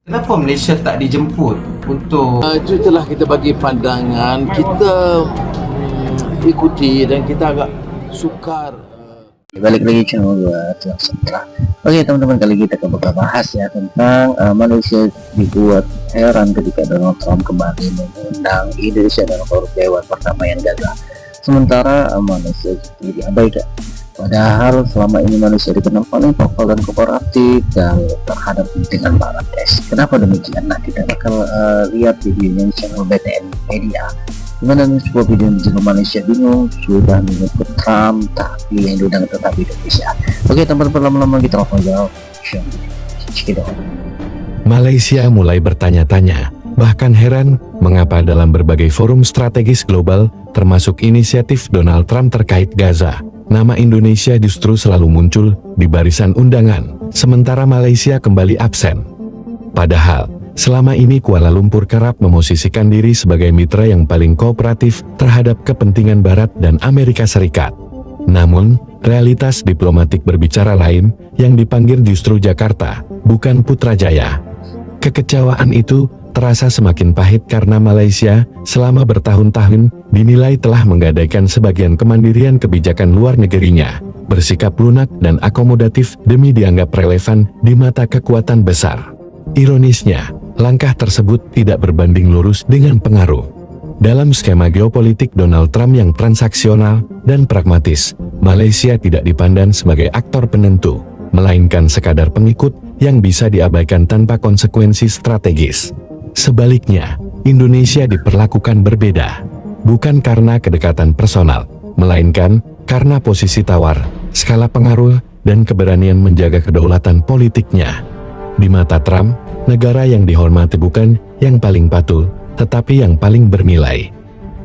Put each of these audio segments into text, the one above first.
Kenapa Malaysia tak dijemput untuk Itu telah kita bagi pandangan, kita ikuti dan kita agak sukar. Balik lagi channel gua Tuan Sentra. Oke teman-teman, kali kita akan bahas ya tentang Malaysia dibuat heran ketika Donald Trump kembali mengundang Indonesia dalam forum Dewan Perdamaian Gaza. Sementara Malaysia jadi diabaikan. Padahal selama ini Malaysia dikenal paling vokal dan kooperatif dan terhadap kepentingan Barat, guys. Kenapa demikian? Nah, kita bakal lihat videonya di channel BTN Media. Dimana sebuah video yang Malaysia bingung sudah menyebut Trump tapi yang diundang tetap Indonesia. Oke teman-teman, lama-lama kita langsung jawab. Malaysia mulai bertanya-tanya, bahkan heran, mengapa dalam berbagai forum strategis global, termasuk inisiatif Donald Trump terkait Gaza, nama Indonesia justru selalu muncul di barisan undangan, sementara Malaysia kembali absen. Padahal, selama ini Kuala Lumpur kerap memosisikan diri sebagai mitra yang paling kooperatif terhadap kepentingan Barat dan Amerika Serikat. Namun, realitas diplomatik berbicara lain, yang dipanggil justru Jakarta, bukan Putrajaya. Kekecewaan itu terasa semakin pahit karena Malaysia selama bertahun-tahun dinilai telah menggadaikan sebagian kemandirian kebijakan luar negerinya, bersikap lunak dan akomodatif demi dianggap relevan di mata kekuatan besar. Ironisnya, langkah tersebut tidak berbanding lurus dengan pengaruh. Dalam skema geopolitik Donald Trump yang transaksional dan pragmatis, Malaysia tidak dipandang sebagai aktor penentu, melainkan sekadar pengikut yang bisa diabaikan tanpa konsekuensi strategis. Sebaliknya, Indonesia diperlakukan berbeda, bukan karena kedekatan personal, melainkan karena posisi tawar, skala pengaruh, dan keberanian menjaga kedaulatan politiknya. Di mata Trump, negara yang dihormati bukan yang paling patuh, tetapi yang paling bernilai.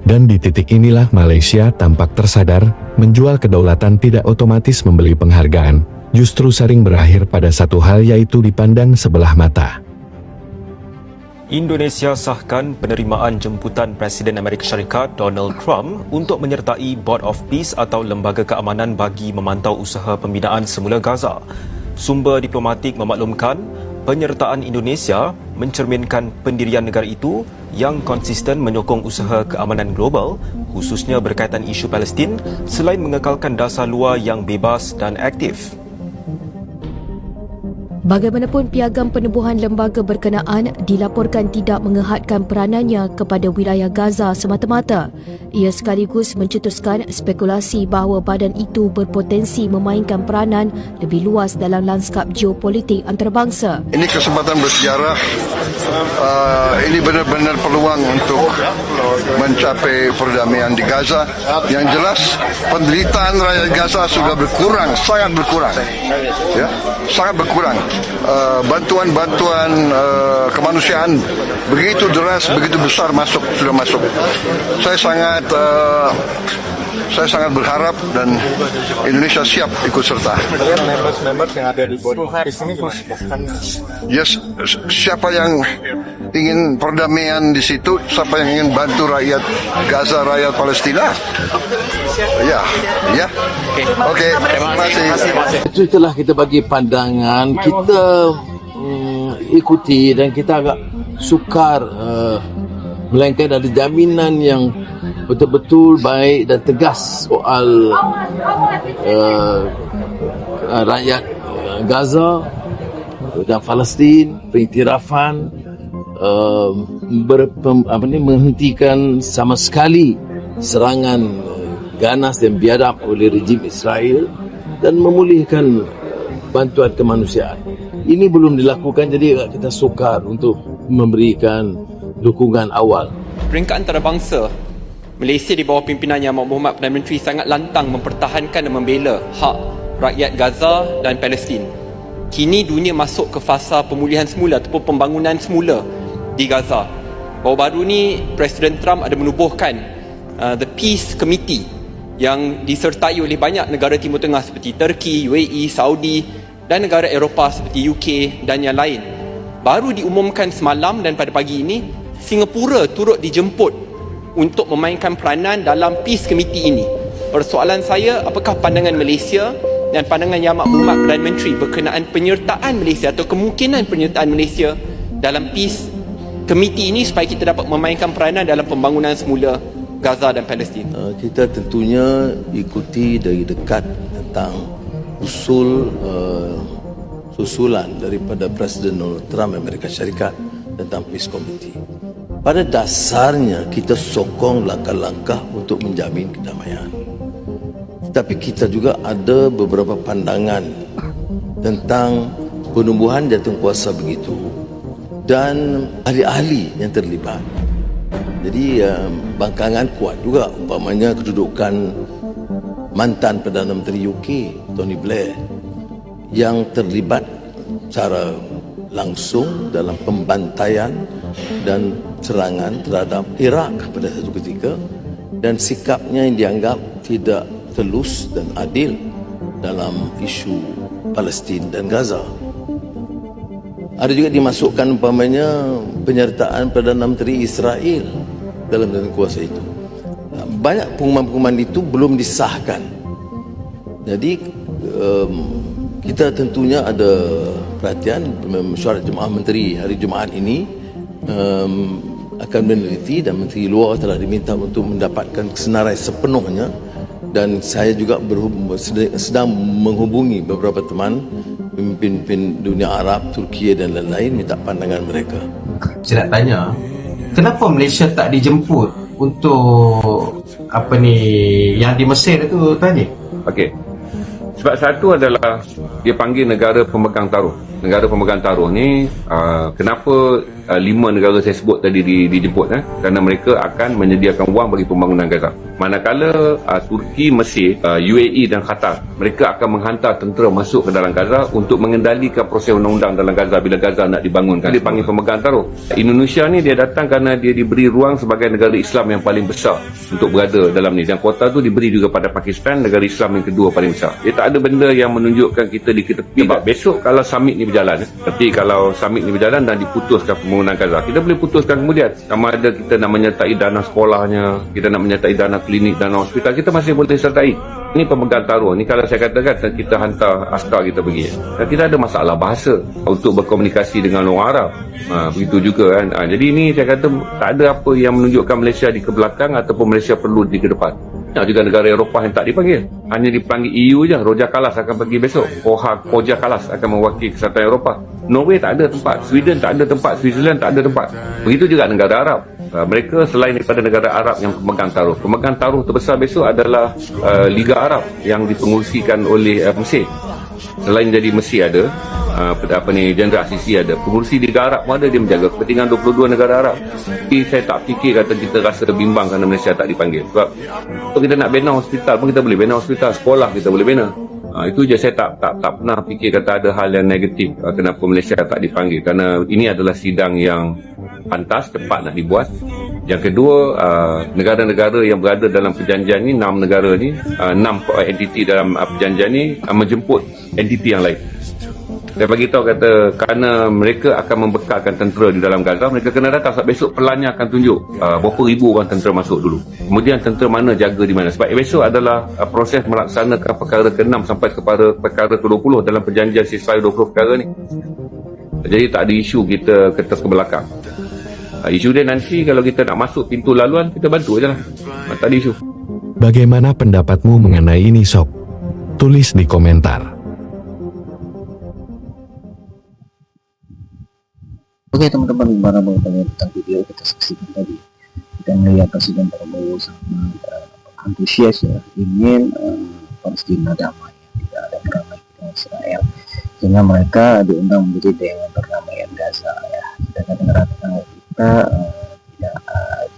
Dan di titik inilah Malaysia tampak tersadar, menjual kedaulatan tidak otomatis membeli penghargaan, justru sering berakhir pada satu hal, yaitu dipandang sebelah mata. Indonesia sahkan penerimaan jemputan Presiden Amerika Syarikat Donald Trump untuk menyertai Board of Peace atau Lembaga Keamanan bagi memantau usaha pembinaan semula Gaza. Sumber diplomatik memaklumkan penyertaan Indonesia mencerminkan pendirian negara itu yang konsisten menyokong usaha keamanan global, khususnya berkaitan isu Palestin, selain mengekalkan dasar luar yang bebas dan aktif. Bagaimanapun, piagam penubuhan lembaga berkenaan dilaporkan tidak mengehadkan peranannya kepada wilayah Gaza semata-mata. Ia sekaligus mencetuskan spekulasi bahawa badan itu berpotensi memainkan peranan lebih luas dalam lanskap geopolitik antarabangsa. Ini kesempatan bersejarah. Ini benar-benar peluang untuk mencapai perdamaian di Gaza. Yang jelas, penderitaan rakyat Gaza sudah berkurang, sangat berkurang. Ya, sangat berkurang. Bantuan-bantuan kemanusiaan begitu deras, begitu besar sudah masuk. Saya sangat berharap dan Indonesia siap ikut serta. Members yang ada di Board of Peace ini Yes, siapa yang ingin perdamaian di situ, siapa yang ingin bantu rakyat Gaza, rakyat Palestina? Ya. Oke, terima kasih. Itu telah kita bagi pandangan, kita ikuti dan kita agak sukar, melainkan ada jaminan yang betul-betul baik dan tegas soal rakyat Gaza dan Palestin, pengiktirafan, menghentikan sama sekali serangan ganas dan biadab oleh rejim Israel dan memulihkan bantuan kemanusiaan. Ini belum dilakukan, jadi kita sukar untuk memberikan dukungan awal. Peringkat antarabangsa, Malaysia di bawah pimpinan Yang Muhammad Perdana Menteri sangat lantang mempertahankan dan membela hak rakyat Gaza dan Palestin. Kini dunia masuk ke fasa pemulihan semula ataupun pembangunan semula di Gaza. Baru-baru ni Presiden Trump ada menubuhkan The Peace Committee yang disertai oleh banyak negara Timur Tengah seperti Turki, UAE, Saudi dan negara Eropah seperti UK dan yang lain. Baru diumumkan semalam dan pada pagi ini, Singapura turut dijemput untuk memainkan peranan dalam Peace Committee ini. Persoalan saya, apakah pandangan Malaysia dan pandangan Yang Amat Berhormat Perdana Menteri berkenaan penyertaan Malaysia atau kemungkinan penyertaan Malaysia dalam Peace Committee ini supaya kita dapat memainkan peranan dalam pembangunan semula Gaza dan Palestin? Kita tentunya ikuti dari dekat tentang susulan daripada Presiden Donald Trump Amerika Syarikat tentang Peace Committee. Pada dasarnya kita sokong langkah-langkah untuk menjamin kedamaian. Tetapi kita juga ada beberapa pandangan tentang penumbuhan jawatankuasa begitu dan ahli-ahli yang terlibat. Jadi bangkangan kuat juga, umpamanya kedudukan mantan Perdana Menteri UK Tony Blair yang terlibat secara langsung dalam pembantaian dan serangan terhadap Iraq pada satu ketika, dan sikapnya yang dianggap tidak telus dan adil dalam isu Palestin dan Gaza. Ada juga dimasukkan umpamanya penyertaan Perdana Menteri Israel dalam kuasa itu. Banyak pengumuman-pengumuman itu belum disahkan. Jadi kita tentunya ada perhatian. Mesyuarat Jemaah Menteri hari Jumaat ini akan meneliti, dan Menteri Luar telah diminta untuk mendapatkan kesenarai sepenuhnya, dan saya juga sedang menghubungi beberapa teman pemimpin dunia Arab, Turki dan lain-lain, minta pandangan mereka. Saya nak tanya, kenapa Malaysia tak dijemput untuk yang di Mesir itu tadi? Okey. Sebab satu adalah dia panggil negara pemegang taruh. Negara pemegang taruh ni kenapa 5 negara saya sebut tadi dijemput kerana mereka akan menyediakan wang bagi pembangunan Gaza. Manakala Turki, Mesir, UAE dan Qatar, mereka akan menghantar tentera masuk ke dalam Gaza untuk mengendalikan proses undang-undang dalam Gaza bila Gaza nak dibangunkan. Dia panggil pemegang taruh. Indonesia ni dia datang kerana dia diberi ruang sebagai negara Islam yang paling besar untuk berada dalam ni, dan kuota tu diberi juga pada Pakistan, negara Islam yang kedua paling besar. Dia tak ada benda yang menunjukkan kita diketepi. Sebab besok kalau summit ni berjalan, tapi kalau summit ni berjalan dan diputuskan pembangunan Gaza, kita boleh putuskan kemudian sama ada kita nak menyertai dana sekolahnya, kita nak menyertai dana klinik, dana hospital, kita masih boleh sertai. Ini pemegang taruh ni, kalau saya katakan kita hantar askar kita pergi, dan kita ada masalah bahasa untuk berkomunikasi dengan orang Arab, begitu juga kan. Jadi ini saya kata tak ada apa yang menunjukkan Malaysia di kebelakang ataupun Malaysia perlu di ke depan. Juga negara Eropah yang tak dipanggil, hanya dipanggil EU je. Roja Kalas akan pergi besok, Koja Kalas akan mewakili Kesatuan Eropah. Norway tak ada tempat, Sweden tak ada tempat, Switzerland tak ada tempat. Begitu juga negara Arab. Mereka selain daripada negara Arab yang pemegang taruh terbesar besok adalah Liga Arab yang dipengurusikan oleh Mesir. Selain jadi Mesir ada Jeneral Sisi ada, pengurusi Liga Arab pun ada, dia menjaga kepentingan 22 negara Arab. Jadi saya tak fikir kata kita rasa bimbang kerana Malaysia tak dipanggil. Sebab kalau kita nak bina hospital pun kita boleh bina hospital, sekolah kita boleh bina. Itu je, saya tak pernah fikir kata ada hal yang negatif kenapa Malaysia tak dipanggil, kerana ini adalah sidang yang pantas, tepat nak dibuat. Yang kedua, negara-negara yang berada dalam perjanjian ni, 6 negara ni, 6 entiti dalam perjanjian ni menjemput entiti yang lain. Saya bagi tahu kata kerana mereka akan membekalkan tentera di dalam Gaza, mereka kena datang. Sebab besok pelannya akan tunjuk berapa ribu orang tentera masuk dulu, kemudian tentera mana jaga di mana. Sebab besok adalah proses melaksanakan perkara ke-6 sampai kepada perkara ke-20 dalam perjanjian ceasefire 20 perkara ni. Jadi tak ada isu kita ke belakang. Isu dia nanti kalau kita nak masuk pintu laluan, kita bantu je lah. Tak ada isu. Bagaimana pendapatmu mengenai ini, Sok? Tulis di komentar. Oke teman-teman, gimana menurut tentang video kita saksikan tadi? Kita melihat Presiden Prabowo sangat antusias ya, ingin Palestina damai, tidak ada perang dengan Israel, sehingga mereka diundang menjadi Dewan Perdamaian Gaza ya. Sedangkan negara tetangga kita tidak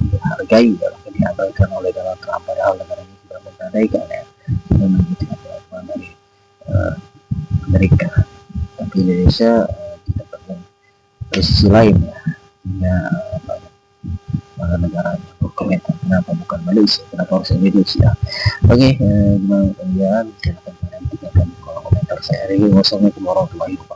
dihargai, bahkan diabaikan oleh Donald Trump, padahal negara ini sudah menggadaikan ya, sudah mengikuti aturan dari Amerika. Tapi Indonesia dari sisi lain ya, hingga banyak negara yang berkomentar kenapa bukan Malaysia, kenapa harus Indonesia. Oke, gimana kalian? Silahkan kalian tinggalkan di kolom komentar saya. Wassalamualaikum warahmatullahi wabarakatuh.